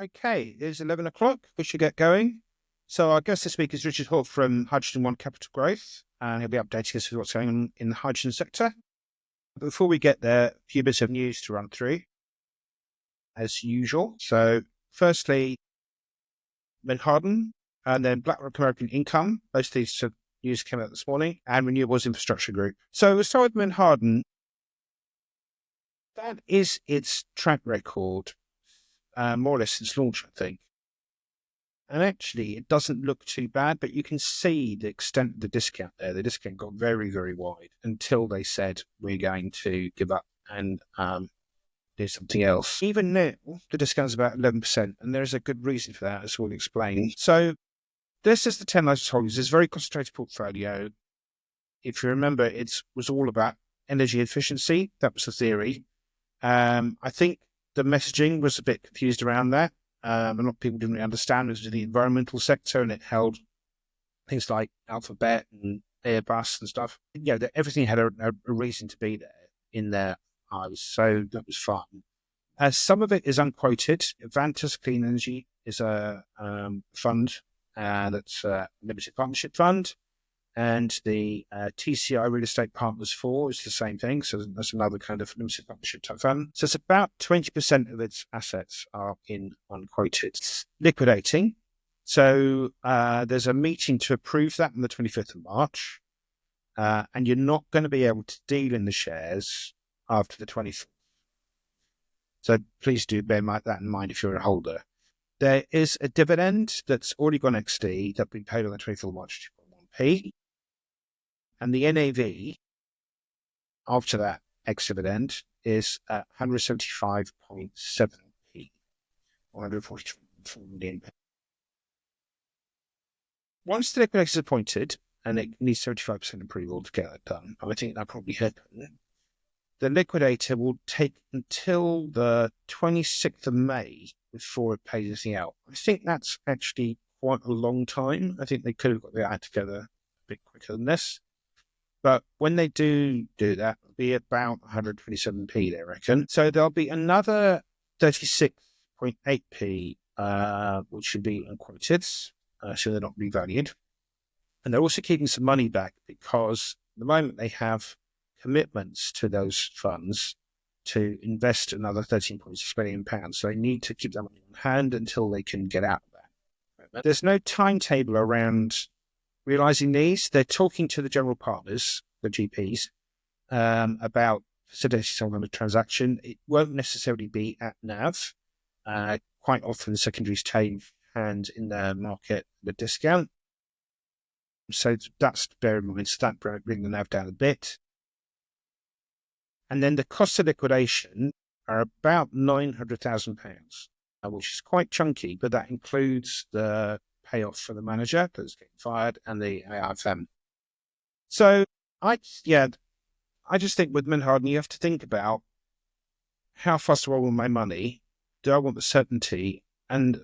Okay, it's 11 o'clock. We should get going. So our guest this week is Richard Hall from Hydrogen One Capital Growth, and he'll be updating us with what's going on in the hydrogen sector. But before we get there, a few bits of news to run through, as usual. So firstly, Manheden, and then BlackRock American Income. Both of these news came out this morning, and Renewables Infrastructure Group. So we'll start with Manheden. That is its track record, more or less since launch, I think. And actually, it doesn't look too bad, but you can see the extent of the discount there. The discount got very, very wide until they said, we're going to give up and do something else. Even now, the discount is about 11%, and there's a good reason for that, as we'll explain. So this is the 10 largest holdings. It's a very concentrated portfolio. If you remember, it was all about energy efficiency. That was the theory. I think the messaging was a bit confused around that. A lot of people didn't really understand. It was in the environmental sector, and it held things like Alphabet and Airbus and stuff. Everything had a reason to be there in their eyes, so that was fun. Some of it is unquoted. Vantas Clean Energy is a fund that's a limited partnership fund, and the TCI Real Estate Partners 4 is the same thing. So that's another kind of limited partnership type fund. So it's about 20% of its assets are in unquoted. Liquidating. So there's a meeting to approve that on the 25th of March. And you're not going to be able to deal in the shares after the 24th. So please do bear that in mind if you're a holder. There is a dividend that's already gone XD that'll be paid on the 24th of March, 2.1p. And the NAV after that ex-dividend is 175.7p, 143 million. Once the liquidator is appointed, and it needs 75% approval to get that done, I think that probably happen. The liquidator will take until the 26th of May before it pays anything out. I think that's actually quite a long time. I think they could have got their act together a bit quicker than this. But when they do that, it'll be about 127p, they reckon. So there'll be another 36.8p, which should be unquoted, so they're not revalued. And they're also keeping some money back because at the moment they have commitments to those funds to invest another £13.6 million. So they need to keep that money on hand until they can get out of that. There's no timetable around realising these. They're talking to the general partners, the GPs, about facilitating some kind of transaction. It won't necessarily be at NAV. Quite often, secondaries take hand in the market at a discount. So that's to bear in mind. So that bring the NAV down a bit. And then the cost of liquidation are about £900,000, which is quite chunky, but that includes the payoff for the manager that's getting fired and the AIFM. So I just think with Manheden, you have to think about how fast do I want my money? Do I want the certainty? And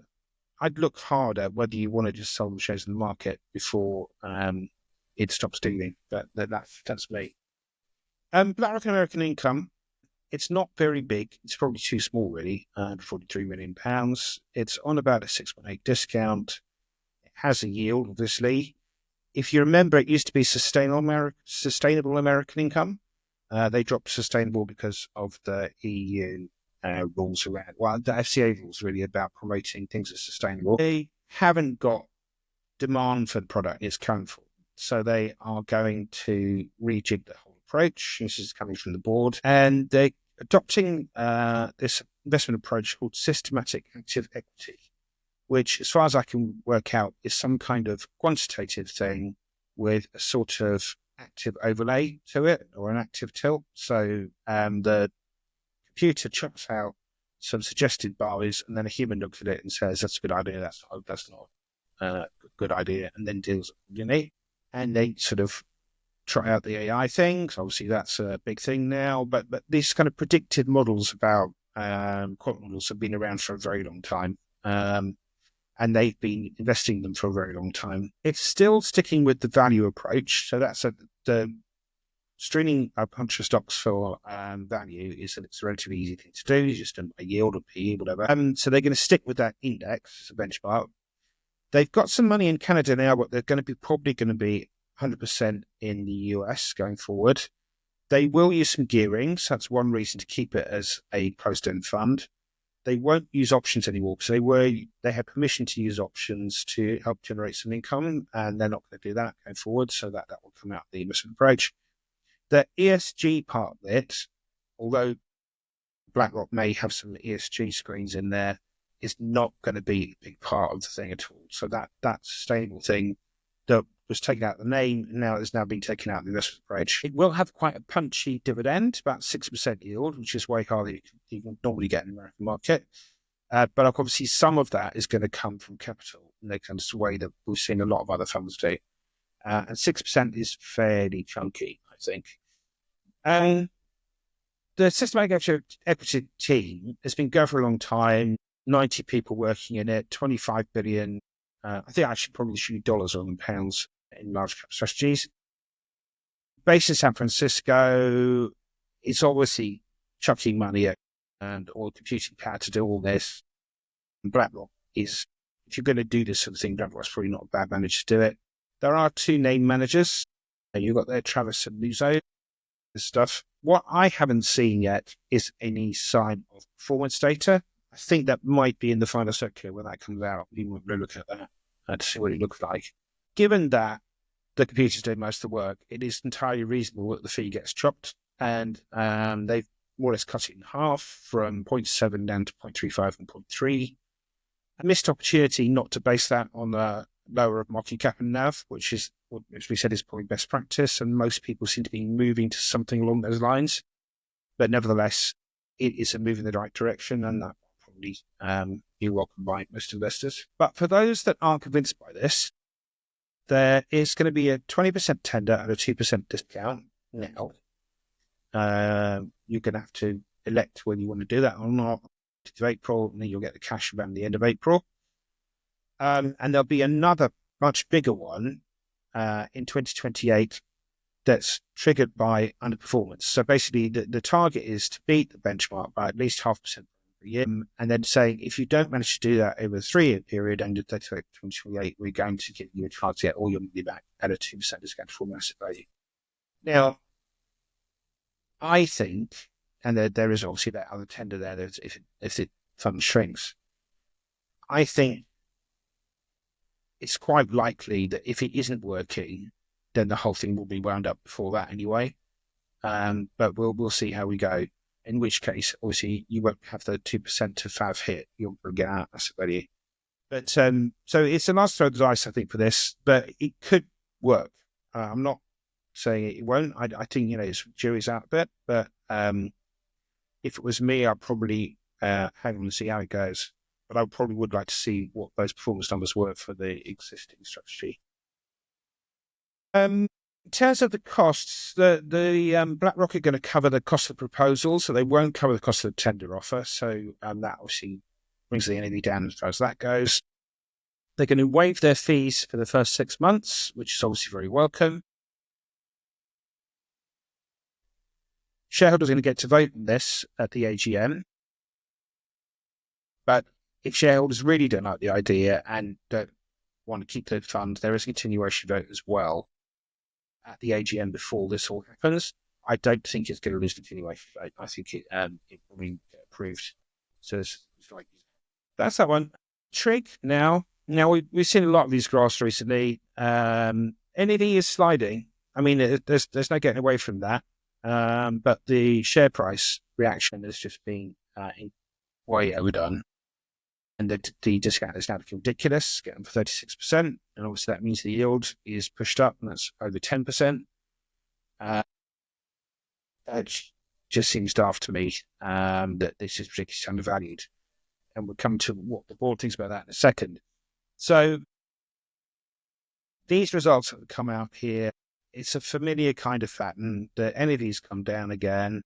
I'd look hard at whether you want to just sell the shares in the market before it stops dealing. That's me. BlackRock American Income, it's not very big. It's probably too small, really, £43 million. It's on about a 6.8 discount. It has a yield, obviously. If you remember, it used to be Sustainable American Income. They dropped sustainable because of the EU rules around, the FCA rules really about promoting things as sustainable. They haven't got demand for the product in its current form. So they are going to rejig the whole approach. This is coming from the board. And they're adopting this investment approach called systematic active equity, which, as far as I can work out, is some kind of quantitative thing with a sort of active overlay to it, or an active tilt. So the computer chucks out some suggested buys, and then a human looks at it and says, that's a good idea, that's not a good idea, and then deals accordingly. And they sort of try out the AI things. Obviously, that's a big thing now. But these kind of predictive models about quant models have been around for a very long time. And they've been investing in them for a very long time. It's still sticking with the value approach. So that's the Streaming a bunch of stocks for value is that it's a relatively easy thing to do. You just do a yield or PE, whatever. So they're going to stick with that index as a benchmark. They've got some money in Canada now, but they're going to be probably going to be 100% in the US going forward. They will use some gearing, so that's one reason to keep it as a closed-end fund. They won't use options anymore because they had permission to use options to help generate some income, and they're not going to do that going forward. So that will come out of the investment approach. The ESG part of it, although BlackRock may have some ESG screens in there, is not going to be a big part of the thing at all. So that sustainable thing that was taken out of the name now has now been taken out of the investment approach. It will have quite a punchy dividend, about 6% yield, which is way higher than you can normally get in the American market. But obviously some of that is going to come from capital in the kind of way that we've seen a lot of other funds do. And 6% is fairly chunky, I think. The systematic equity team has been going for a long time, 90 people working in it, 25 billion. I think actually probably should be dollars rather than pounds in large cap strategies. Based in San Francisco, it's obviously chucking money at and all computing power to do all this. And BlackRock is, if you're going to do this sort of thing, BlackRock's probably not a bad manager to do it. There are two named managers. You've got there Travis and Luzo stuff. What I haven't seen yet is any sign of performance data. I think that might be in the final circular when that comes out. We might look at that to see what it looks like. Given that the computers do most of the work, it is entirely reasonable that the fee gets chopped, and they've more or less cut it in half from 0.7 down to 0.35 and 0.3. A missed opportunity not to base that on the lower of market cap and NAV, which is what, as we said, is probably best practice, and most people seem to be moving to something along those lines. But nevertheless, it is a move in the right direction, and that will probably be welcomed by most investors. But for those that aren't convinced by this, there is going to be a 20% tender and a 2% discount now. You're going to have to elect whether you want to do that or not to April, and then you'll get the cash around the end of April. And there'll be another much bigger one in 2028 that's triggered by underperformance. So basically, the target is to beat the benchmark by at least 0.5% per year, and then saying if you don't manage to do that over a 3-year period under 2028, we're going to give you a chance to get all your money back at a 2% discount for asset value. Now, I think, and there is obviously that other tender there, that if the fund shrinks, I think it's quite likely that if it isn't working, then the whole thing will be wound up before that anyway. But we'll see how we go. In which case, obviously, you won't have the 2% to FAV hit. You'll get out asset value. But so it's a nice throw of the dice, I think, for this. But it could work. I'm not saying it won't. I think it's jury's out a bit. But if it was me, I'd probably hang on and see how it goes. But I probably would like to see what those performance numbers were for the existing strategy. In terms of the costs, the BlackRock are going to cover the cost of the proposal, so they won't cover the cost of the tender offer. So that obviously brings the NAV down as far as that goes. They're going to waive their fees for the first 6 months, which is obviously very welcome. Shareholders are going to get to vote on this at the AGM. But if shareholders really don't like the idea and don't want to keep the fund, there is a continuation vote as well at the AGM before this all happens. I don't think it's going to lose continuation vote. I think it will be approved. So it's like that's that one. TRIG now we've seen a lot of these graphs recently. NAV is sliding. I mean, there's no getting away from that. But the share price reaction has just been way overdone. And the discount is now become ridiculous, getting for 36%. And obviously that means the yield is pushed up, and that's over 10%. It just seems daft to me that this is particularly undervalued. And we'll come to what the board thinks about that in a second. So these results that have come out here, it's a familiar kind of pattern. The NAVs come down again.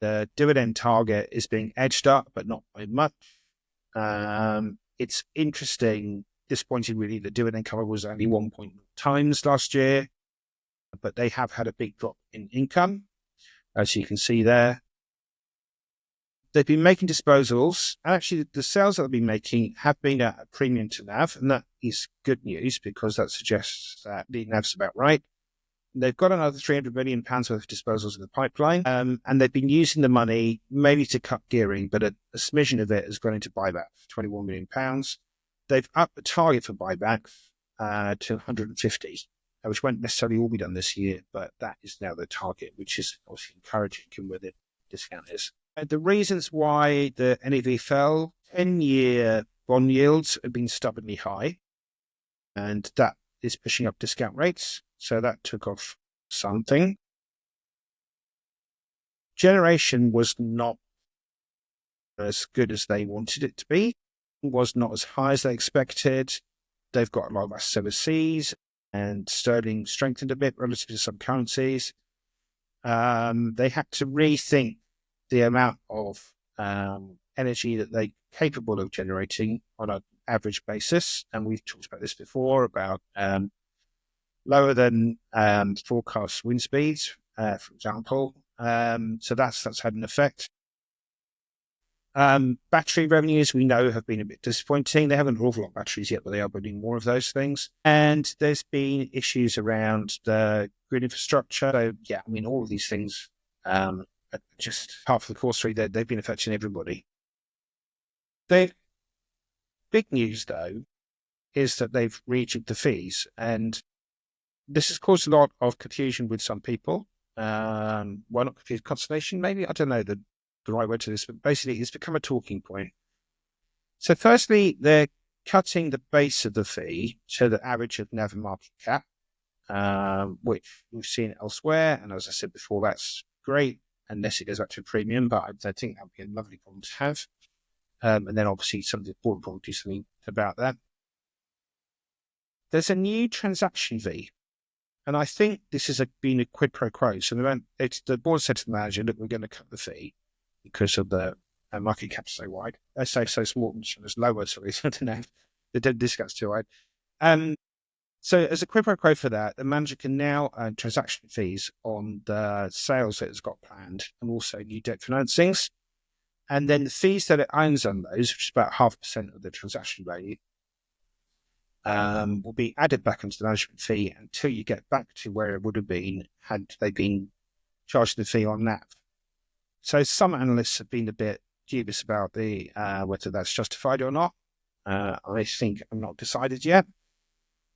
The dividend target is being edged up, but not by much. It's interesting, disappointing really, the dividend cover was only 1 times last year. but they have had a big drop in income, as you can see there. They've been making disposals, and actually the sales that they've been making have been at a premium to NAV, and that is good news because that suggests that the NAV's about right. They've got another £300 million worth of disposals in the pipeline, and they've been using the money mainly to cut gearing, but a smidgen of it has gone into buyback for £21 million. They've upped the target for buyback to 150, which won't necessarily all be done this year, but that is now the target, which is obviously encouraging given where the discount is. The reasons why the NAV fell, 10-year bond yields have been stubbornly high, and that is pushing up discount rates. So that took off something. Generation was not as good as they wanted it to be, was not as high as they expected. They've got a lot of assets overseas, and sterling strengthened a bit relative to some currencies. They had to rethink the amount of energy that they're capable of generating on an average basis. And we've talked about this before about lower than forecast wind speeds, for example. So that's had an effect. Battery revenues, we know, have been a bit disappointing. They haven't an awful lot of batteries yet, but they are building more of those things. And there's been issues around the grid infrastructure. So, yeah, I mean, all of these things are just half of the course three. They've been affecting everybody. Big news, though, is that they've rejigged the fees. And this has caused a lot of confusion with some people. Why not confuse consternation? Maybe, I don't know the right word to this, but basically it's become a talking point. So firstly, they're cutting the base of the fee to the average of NAV and market cap, which we've seen elsewhere. And as I said before, that's great unless it goes up to a premium, but I think that would be a lovely problem to have. And then obviously some of the board will do something about that. There's a new transaction fee. And I think this has been a quid pro quo. So the board said to the manager, look, we're going to cut the fee because of the market cap so wide. I say so small, it's lower, sorry, I don't know. The discount's too wide. So as a quid pro quo for that, the manager can now earn transaction fees on the sales that it's got planned and also new debt financings. And then the fees that it owns on those, which is about 0.5% of the transaction value, will be added back into the management fee until you get back to where it would have been had they been charging the fee on NAV. So some analysts have been a bit dubious about the whether that's justified or not. I think I'm not decided yet.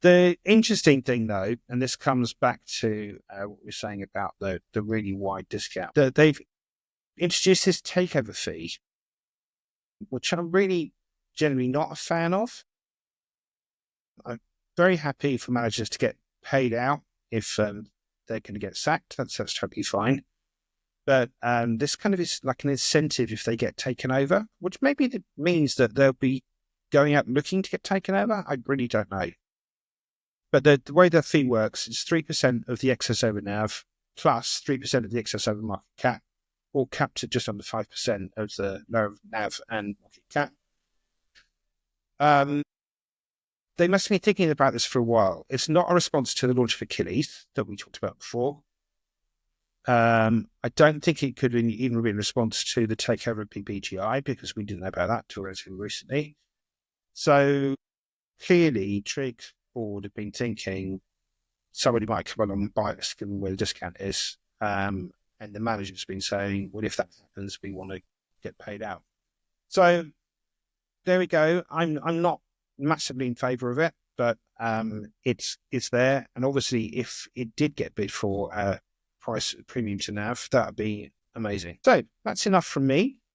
The interesting thing, though, and this comes back to what we're saying about the really wide discount, that they've introduced this takeover fee, which I'm really generally not a fan of. I'm very happy for managers to get paid out if they're going to get sacked. That's totally fine. But this kind of is like an incentive if they get taken over, which maybe means that they'll be going out looking to get taken over. I really don't know. But the way the fee works is 3% of the excess over NAV plus 3% of the excess over market cap, all capped at just under 5% of the lower NAV and market cap. They must have been thinking about this for a while. It's not a response to the launch of Achilles that we talked about before. I don't think it could even be in response to the takeover of PPGI because we didn't know about that until relatively recently. So clearly, TRIG board have been thinking somebody might come along and buy us given where the discount is. And the manager's been saying, well, if that happens, we want to get paid out. So there we go. I'm not massively in favour of it, but it's there. And obviously, if it did get bid for price premium to NAV, that would be amazing. So that's enough from me.